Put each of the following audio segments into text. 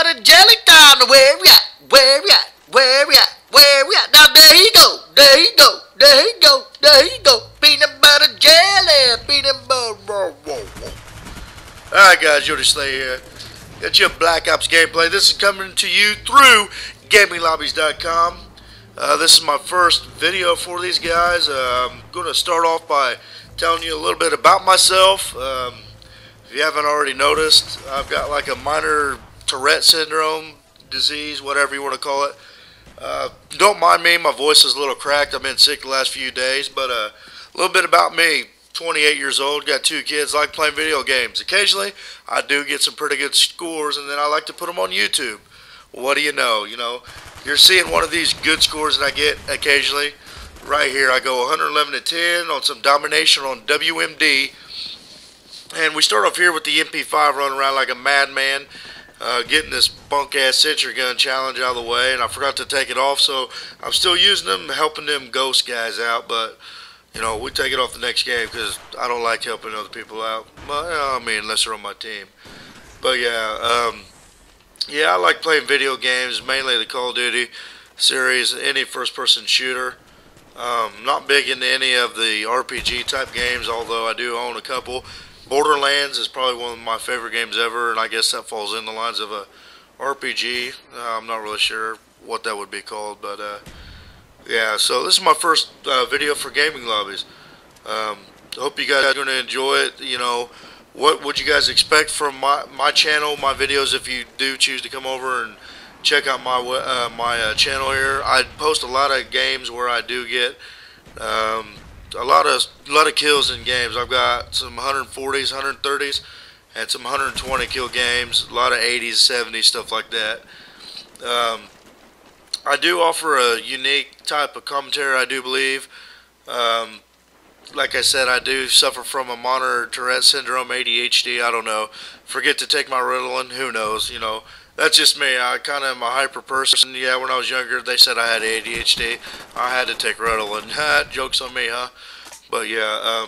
butter jelly time. Where we at? Where we at? Where we at? Where we at? Now there he go. There he go. There he go. There he go. Peanut butter jelly. Peanut butter. Whoa, whoa, whoa. Alright guys, YOTESLAYA here. Got you a Black Ops gameplay. This is coming to you through GamingLobbies.com. This is my first video for these guys. I'm going to start off by telling you a little bit about myself. If you haven't already noticed, I've got like a minor Tourette syndrome disease, whatever you want to call it. Don't mind me, my voice is a little cracked. I've been sick the last few days, but a little bit about me. 28 years old, got 2 kids, like playing video games. Occasionally, I do get some pretty good scores, and then I like to put them on YouTube. What do you know? You're seeing one of these good scores that I get occasionally. Right here, I go 111 to 10 on some domination on WMD. And we start off here with the MP5 running around like a madman, getting this bunk-ass sentry gun challenge out of the way, and I forgot to take it off, so I'm still using them, helping them ghost guys out, but we take it off the next game because I don't like helping other people out. Well, I mean, unless they're on my team. But yeah, I like playing video games, mainly the Call of Duty series, any first-person shooter. Not big into any of the RPG type games, although I do own a couple. Borderlands is probably one of my favorite games ever, and I guess that falls in the lines of a RPG. I'm not really sure what that would be called, but yeah, so this is my first video for Gaming Lobbies. Hope you guys are going to enjoy it. What would you guys expect from my channel, my videos, if you do choose to come over and check out my channel here? I post a lot of games where I do get a lot of kills in games. I've got some 140s, 130s, and some 120 kill games. A lot of 80s, 70s, stuff like that. I do offer a unique type of commentary, I do believe. Like I said, I do suffer from a minor Tourette syndrome, ADHD, I don't know. Forget to take my Ritalin, who knows, That's just me. I kind of am a hyper person. Yeah, when I was younger, they said I had ADHD. I had to take Ritalin. Joke's on me, huh? But yeah,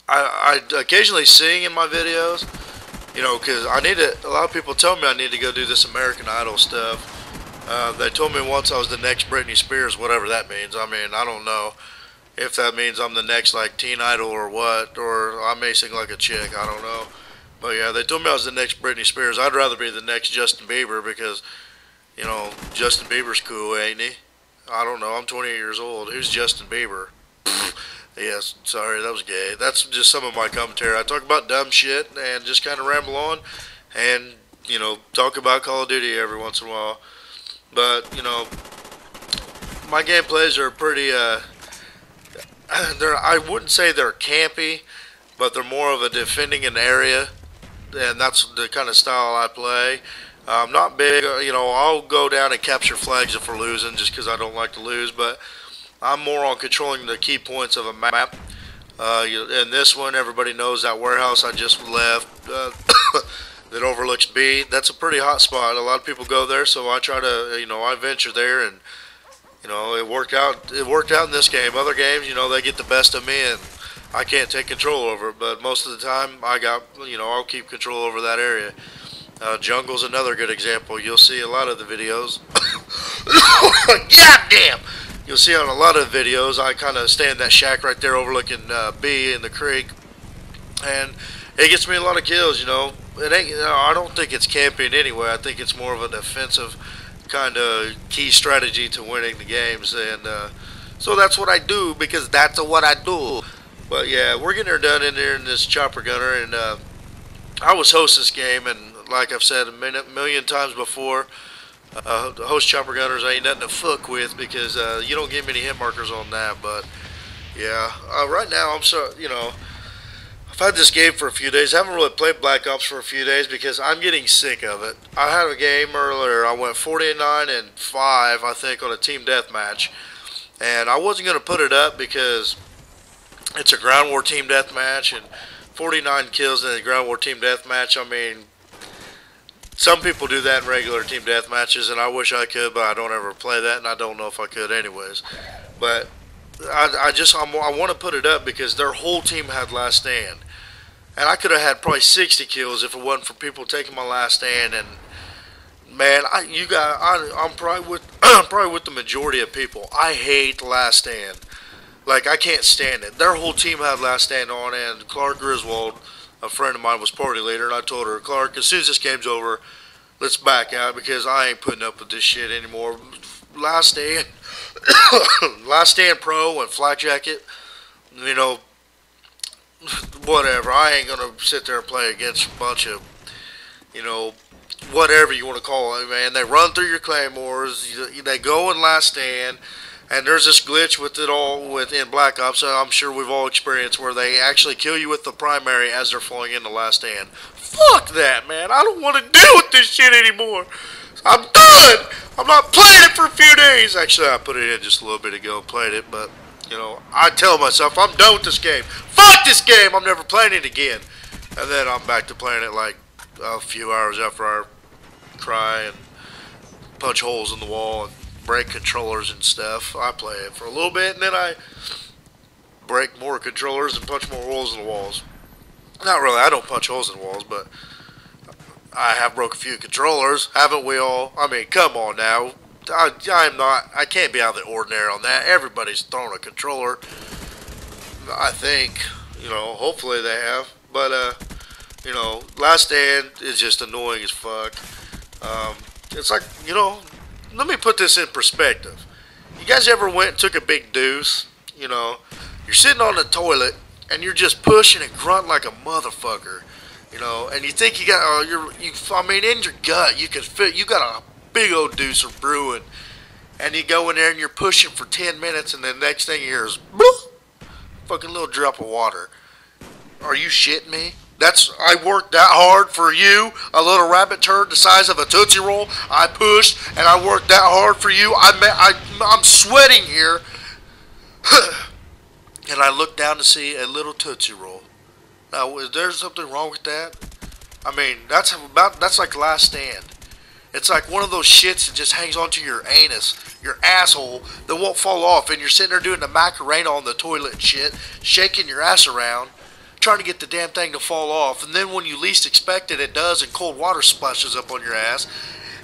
I occasionally sing in my videos, because a lot of people tell me I need to go do this American Idol stuff. They told me once I was the next Britney Spears, whatever that means. I mean, I don't know if that means I'm the next, like, Teen Idol or what, or I may sing like a chick, I don't know. But yeah, they told me I was the next Britney Spears. I'd rather be the next Justin Bieber because, Justin Bieber's cool, ain't he? I don't know, I'm 28 years old. Who's Justin Bieber? Yes, sorry, that was gay. That's just some of my commentary. I talk about dumb shit and just kind of ramble on and, talk about Call of Duty every once in a while. But, my gameplays are pretty, I wouldn't say they're campy, but they're more of a defending an area, and that's the kind of style I play. I'm not big, I'll go down and capture flags if we're losing just because I don't like to lose, but I'm more on controlling the key points of a map. In this one, everybody knows that warehouse I just left that overlooks B. That's a pretty hot spot. A lot of people go there, so I try to, I venture there, and it worked out. It worked out in this game. Other games, they get the best of me, and I can't take control over it. But most of the time, I'll keep control over that area. Jungle's another good example. You'll see a lot of the videos. God damn! You'll see on a lot of videos, I kind of stay in that shack right there overlooking B in the creek, and it gets me a lot of kills. It ain't. I don't think it's camping anyway. I think it's more of a defensive kind of key strategy to winning the games, and so that's what I do because that's what I do. But yeah, we're getting her done in there in this chopper gunner, and I was host this game, and like I've said a million times before, host chopper gunners ain't nothing to fuck with because you don't get many hit markers on that. But yeah, right now I've had this game for a few days. I haven't really played Black Ops for a few days because I'm getting sick of it. I had a game earlier. I went 49 and 5, I think, on a team deathmatch, and I wasn't going to put it up because it's a ground war team deathmatch, and 49 kills in a ground war team deathmatch. I mean, some people do that in regular team deathmatches, and I wish I could, but I don't ever play that, and I don't know if I could anyways. But I want to put it up because their whole team had last stand, and I could have had probably 60 kills if it wasn't for people taking my last stand and Man, I'm probably with I'm probably with the majority of people. I hate Last Stand. Like, I can't stand it. Their whole team had Last Stand on, and Clark Griswold, a friend of mine, was party leader, and I told her, Clark, as soon as this game's over, let's back out because I ain't putting up with this shit anymore. Last Stand, Last Stand Pro and Flak Jacket, you know, whatever. I ain't gonna sit there and play against a bunch of, you know, whatever you want to call it, man. They run through your claymores. They go in Last Stand, and there's this glitch with it all within Black Ops. I'm sure we've all experienced where they actually kill you with the primary as they're falling into Last Stand. Fuck that, man. I don't want to deal with this shit anymore. I'm done. I'm not playing it for a few days. Actually, I put it in just a little bit ago, played it, but you know, I tell myself I'm done with this game. Fuck this game. I'm never playing it again. And then I'm back to playing it like a few hours after I cry and punch holes in the wall and break controllers and stuff. I play it for a little bit and then I break more controllers and punch more holes in the walls. Not really, I don't punch holes in the walls, but I have broke a few controllers, haven't we all? I mean, come on now. I can't be out of the ordinary on that. Everybody's thrown a controller. I think, you know, hopefully they have. But, you know, Last Stand is just annoying as fuck. It's like, you know, let me put this in perspective. You guys ever went and took a big deuce? You know, you're sitting on the toilet and you're just pushing and grunting like a motherfucker. You know, and you think you got, I mean, in your gut, you can fit, you got a big old deuce of brewing. And you go in there and you're pushing for 10 minutes and the next thing you hear is, bloop, fucking little drop of water. Are you shitting me? I worked that hard for you, a little rabbit turd the size of a Tootsie Roll. I pushed and I worked that hard for you. I'm sweating here. And I look down to see a little Tootsie Roll. Now, is there something wrong with that? I mean, that's like Last Stand. It's like one of those shits that just hangs onto your anus, your asshole, that won't fall off, and you're sitting there doing the Macarena on the toilet and shit, shaking your ass around, trying to get the damn thing to fall off, and then when you least expect it, it does, and cold water splashes up on your ass.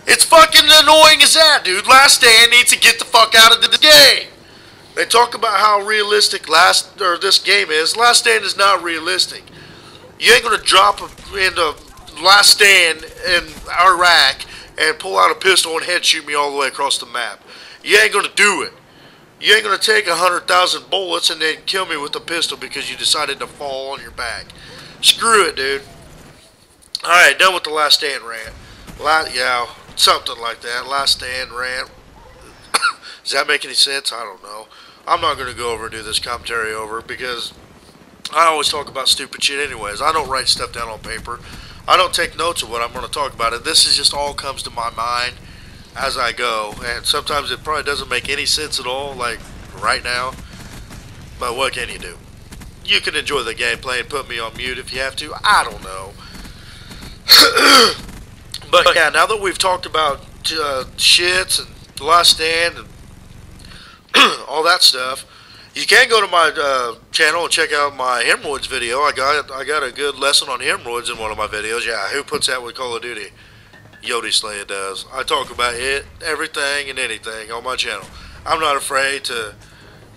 It's fucking annoying as that, dude. Last Stand needs to get the fuck out of the game. They talk about how realistic this game is. Last Stand is not realistic. You ain't gonna drop into Last Stand in Iraq and pull out a pistol and head shoot me all the way across the map. You ain't gonna do it. You ain't gonna take 100,000 bullets and then kill me with a pistol because you decided to fall on your back. Screw it, dude. Alright, done with the Last Stand rant. Yeah, something like that. Last Stand rant. Does that make any sense? I don't know. I'm not gonna go over and do this commentary over because I always talk about stupid shit anyways. I don't write stuff down on paper. I don't take notes of what I'm going to talk about. This is just all comes to my mind as I go. And sometimes it probably doesn't make any sense at all, like right now. But what can you do? You can enjoy the gameplay and put me on mute if you have to. I don't know. But yeah, now that we've talked about shits and the Last Stand and all that stuff, you can go to my channel and check out my hemorrhoids video. I got a good lesson on hemorrhoids in one of my videos. Yeah, who puts that with Call of Duty? YOTESLAYA does. I talk about it, everything, and anything on my channel. I'm not afraid to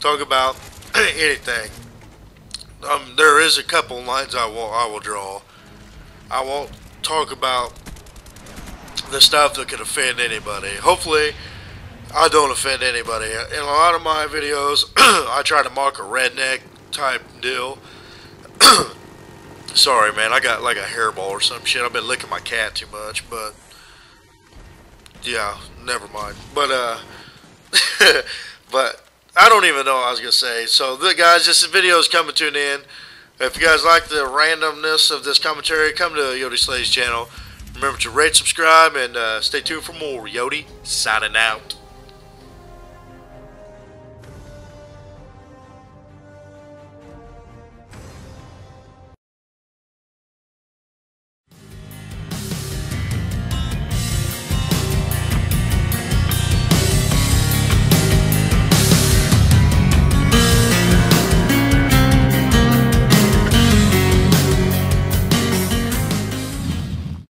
talk about anything. There is a couple lines I will draw. I won't talk about the stuff that could offend anybody. Hopefully, I don't offend anybody. In a lot of my videos, I try to mock a redneck type deal. Sorry, man, I got like a hairball or some shit. I've been licking my cat too much, but yeah, never mind. But but I don't even know what I was gonna say. So, guys, this video is coming to an end. If you guys like the randomness of this commentary, come to YOTESLAYA's channel. Remember to rate, subscribe, and stay tuned for more. Yoti, signing out.